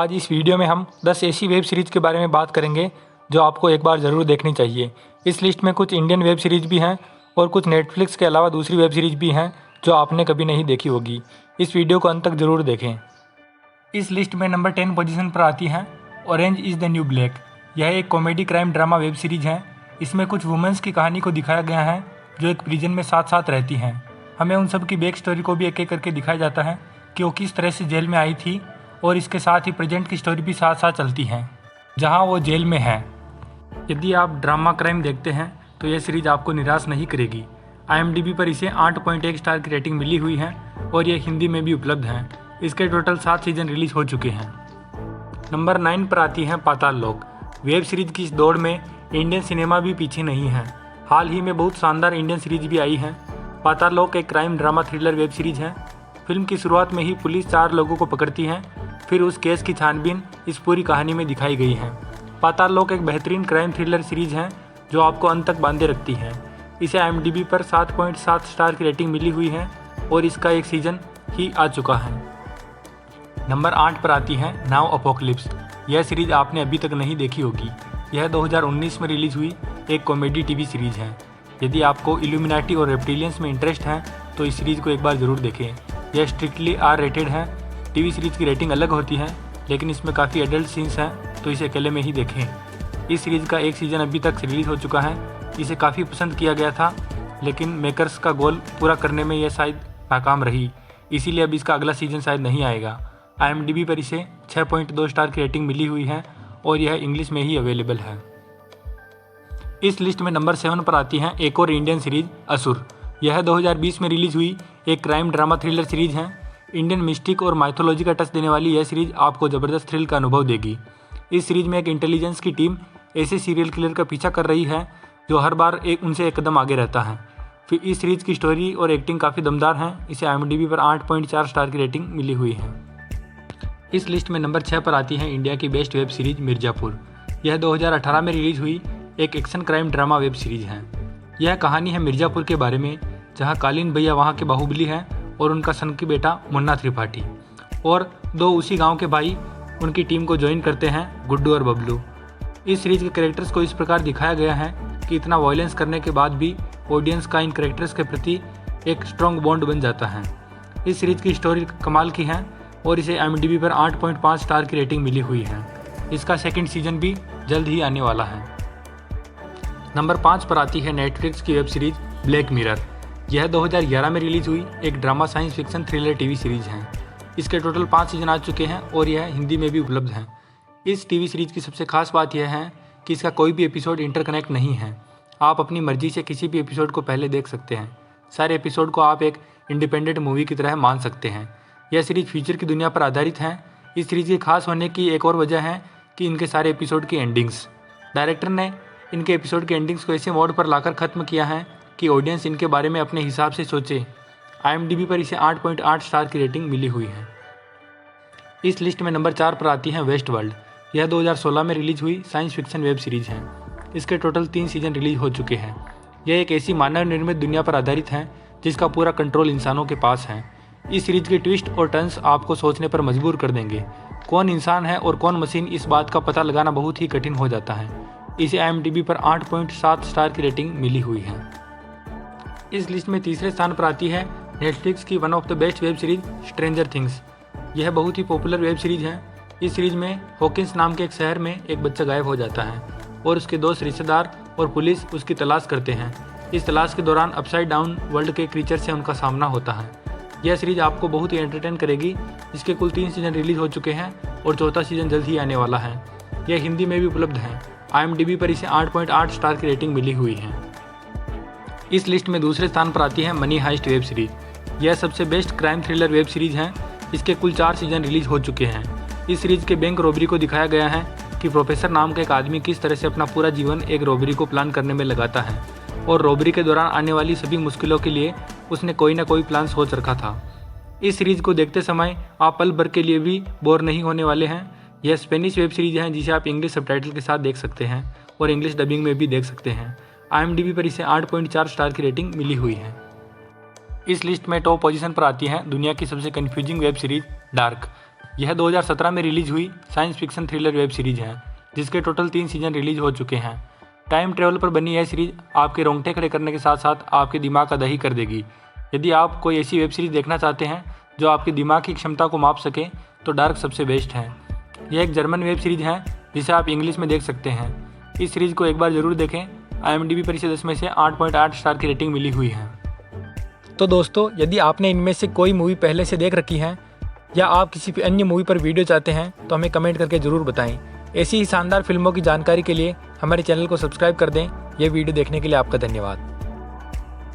आज इस वीडियो में हम 10 ऐसी वेब सीरीज़ के बारे में बात करेंगे जो आपको एक बार ज़रूर देखनी चाहिए। इस लिस्ट में कुछ इंडियन वेब सीरीज़ भी हैं और कुछ नेटफ्लिक्स के अलावा दूसरी वेब सीरीज़ भी हैं जो आपने कभी नहीं देखी होगी। इस वीडियो को अंत तक ज़रूर देखें। इस लिस्ट में नंबर 10 पोजीशन पर आती है orange is the new black. यह एक comedy crime drama web series है। इसमें कुछ वुमेंस की कहानी को दिखाया गया है जो एक प्रिजन में साथ साथ रहती हैं। हमें उन सब की बैक स्टोरी को भी एक एक करके दिखाया जाता है कि वो किस तरह से जेल में आई थी, और इसके साथ ही प्रेजेंट की स्टोरी भी साथ साथ चलती है जहां वो जेल में है। यदि आप ड्रामा क्राइम देखते हैं तो यह सीरीज आपको निराश नहीं करेगी। IMDb पर इसे 8.1 स्टार की रेटिंग मिली हुई है और यह हिंदी में भी उपलब्ध है। इसके टोटल 7 सीजन रिलीज हो चुके हैं। नंबर 9 पर आती है पाताल लोक। वेब सीरीज की इस दौड़ में इंडियन सिनेमा भी पीछे नहीं है। हाल ही में बहुत शानदार इंडियन सीरीज भी आई है। पाताल लोक एक crime drama thriller web series है। फिल्म की शुरुआत में ही पुलिस 4 लोगों को पकड़ती है, फिर उस केस की छानबीन इस पूरी कहानी में दिखाई गई है। पाताल लोक एक बेहतरीन क्राइम थ्रिलर सीरीज है जो आपको अंत तक बांधे रखती है। इसे IMDb पर 7.7 स्टार की रेटिंग मिली हुई है और इसका एक सीजन ही आ चुका है। नंबर 8 पर आती है नाउ अपोकलिप्स। यह सीरीज आपने अभी तक नहीं देखी होगी। यह 2019 में रिलीज हुई एक कॉमेडी टीवी सीरीज है। यदि आपको इल्यूमिनाटी और रेप्टिलियंस में इंटरेस्ट है तो इस सीरीज को एक बार ज़रूर देखें। यह स्ट्रिक्टली R रेटेड है। टीवी सीरीज की रेटिंग अलग होती है लेकिन इसमें काफ़ी एडल्ट सीन्स हैं, तो इसे अकेले में ही देखें। इस सीरीज़ का एक सीज़न अभी तक रिलीज़ हो चुका है। इसे काफ़ी पसंद किया गया था लेकिन मेकर्स का गोल पूरा करने में यह शायद नाकाम रही, इसीलिए अब इसका अगला सीज़न शायद नहीं आएगा। IMDb पर इसे 6.2 स्टार की रेटिंग मिली हुई है और यह इंग्लिश में ही अवेलेबल है। इस लिस्ट में नंबर 7 पर आती है एक और इंडियन सीरीज असुर। यह 2020 में रिलीज हुई एक क्राइम ड्रामा थ्रिलर सीरीज है। इंडियन मिस्टिक और माइथोलॉजी का टच देने वाली यह सीरीज आपको ज़बरदस्त थ्रिल का अनुभव देगी। इस सीरीज में एक इंटेलिजेंस की टीम ऐसे सीरियल किलर का पीछा कर रही है जो हर बार उनसे एक कदम आगे रहता है। फिर इस सीरीज की स्टोरी और एक्टिंग काफ़ी दमदार है। इसे IMDb पर 8.4 स्टार की रेटिंग मिली हुई है। इस लिस्ट में नंबर 6 पर आती है इंडिया की बेस्ट वेब सीरीज मिर्ज़ापुर। यह 2018 में रिलीज हुई एक action crime drama web series है। यह कहानी है मिर्ज़ापुर के बारे में जहां कालीन भैया वहां के बाहुबली हैं और उनका सन की बेटा मुन्ना त्रिपाठी और 2 उसी गांव के भाई उनकी टीम को ज्वाइन करते हैं, गुड्डू और बबलू। इस सीरीज के कैरेक्टर्स को इस प्रकार दिखाया गया है कि इतना वायलेंस करने के बाद भी ऑडियंस का इन कैरेक्टर्स के प्रति एक स्ट्रॉन्ग बॉन्ड बन जाता है। इस सीरीज की स्टोरी कमाल की है और इसे IMDb पर 8.5 स्टार की रेटिंग मिली हुई है। इसका सेकंड सीजन भी जल्द ही आने वाला है। नंबर 5 पर आती है नेटफ्लिक्स की वेब सीरीज ब्लैक मिरर। यह 2011 में रिलीज हुई एक drama science fiction thriller TV series है। इसके टोटल 5 सीजन आ चुके हैं और यह हिंदी में भी उपलब्ध है। इस टीवी सीरीज की सबसे खास बात यह है कि इसका कोई भी एपिसोड इंटरकनेक्ट नहीं है। आप अपनी मर्जी से किसी भी एपिसोड को पहले देख सकते हैं। सारे एपिसोड को आप एक इंडिपेंडेंट मूवी की तरह मान सकते हैं। यह सीरीज फ्यूचर की दुनिया पर आधारित है। इस सीरीज के खास होने की एक और वजह है कि इनके सारे एपिसोड की एंडिंग्स, डायरेक्टर ने इनके एपिसोड के एंडिंग्स को ऐसे मोड पर लाकर ख़त्म किया है कि ऑडियंस इनके बारे में अपने हिसाब से सोचे। IMDb पर इसे 8.8 स्टार की रेटिंग मिली हुई है। इस लिस्ट में नंबर 4 पर आती है वेस्ट वर्ल्ड। यह 2016 में रिलीज हुई साइंस फिक्शन वेब सीरीज है। इसके टोटल 3 सीजन रिलीज हो चुके हैं। यह एक ऐसी मानव निर्मित दुनिया पर आधारित है जिसका पूरा कंट्रोल इंसानों के पास है। इस सीरीज के ट्विस्ट और टर्न्स आपको सोचने पर मजबूर कर देंगे। कौन इंसान है और कौन मशीन, इस बात का पता लगाना बहुत ही कठिन हो जाता है। इसे IMDb पर 8.7 स्टार की रेटिंग मिली हुई है। इस लिस्ट में तीसरे स्थान पर आती है नेटफ्लिक्स की one of the best web series stranger things. यह बहुत ही पॉपुलर वेब सीरीज है। इस सीरीज में हॉकिंस नाम के एक शहर में एक बच्चा गायब हो जाता है और उसके दोस्त, रिश्तेदार और पुलिस उसकी तलाश करते हैं। इस तलाश के दौरान अपसाइड डाउन वर्ल्ड के क्रीचर से उनका सामना होता है। यह सीरीज आपको बहुत ही एंटरटेन करेगी। इसके कुल 3 सीजन रिलीज हो चुके हैं और चौथा सीजन जल्द ही आने वाला है। यह हिंदी में भी उपलब्ध है। IMDb पर इसे 8.8 स्टार की रेटिंग मिली हुई है। इस लिस्ट में दूसरे स्थान पर आती है मनी हाइस्ट वेब सीरीज। यह सबसे best crime thriller web series है। इसके कुल 4 सीजन रिलीज हो चुके हैं। इस सीरीज के बैंक रॉबरी को दिखाया गया है कि प्रोफेसर नाम का एक आदमी किस तरह से अपना पूरा जीवन एक रॉबरी को प्लान करने में लगाता है और रॉबरी के दौरान आने वाली सभी मुश्किलों के लिए उसने कोई ना कोई प्लान सोच रखा था। इस सीरीज को देखते समय आप पल भर के लिए भी बोर नहीं होने वाले हैं। यह स्पेनिश वेब सीरीज है जिसे आप इंग्लिश सबटाइटल के साथ देख सकते हैं और इंग्लिश डबिंग में भी देख सकते हैं। IMDb पर इसे 8.4 स्टार की रेटिंग मिली हुई है। इस लिस्ट में टॉप पोजीशन पर आती है दुनिया की सबसे कन्फ्यूजिंग वेब सीरीज डार्क। यह 2017 में रिलीज हुई science fiction thriller web series है, जिसके टोटल 3 सीजन रिलीज हो चुके हैं। टाइम ट्रेवल पर बनी यह सीरीज आपके रोंगटे खड़े करने के साथ साथ आपके दिमाग का दही कर देगी। यदि आप कोई ऐसी वेब सीरीज देखना चाहते हैं जो आपकी दिमाग की क्षमता को माप सके तो डार्क सबसे बेस्ट है। यह एक जर्मन वेब सीरीज है जिसे आप इंग्लिश में देख सकते हैं। इस सीरीज को एक बार ज़रूर देखें। IMDb पर इसे 10 में से 8.8 स्टार की रेटिंग मिली हुई है। तो दोस्तों, यदि आपने इनमें से कोई मूवी पहले से देख रखी है या आप किसी भी अन्य मूवी पर वीडियो चाहते हैं तो हमें कमेंट करके ज़रूर बताएं। ऐसी ही शानदार फिल्मों की जानकारी के लिए हमारे चैनल को सब्सक्राइब कर दें। यह वीडियो देखने के लिए आपका धन्यवाद।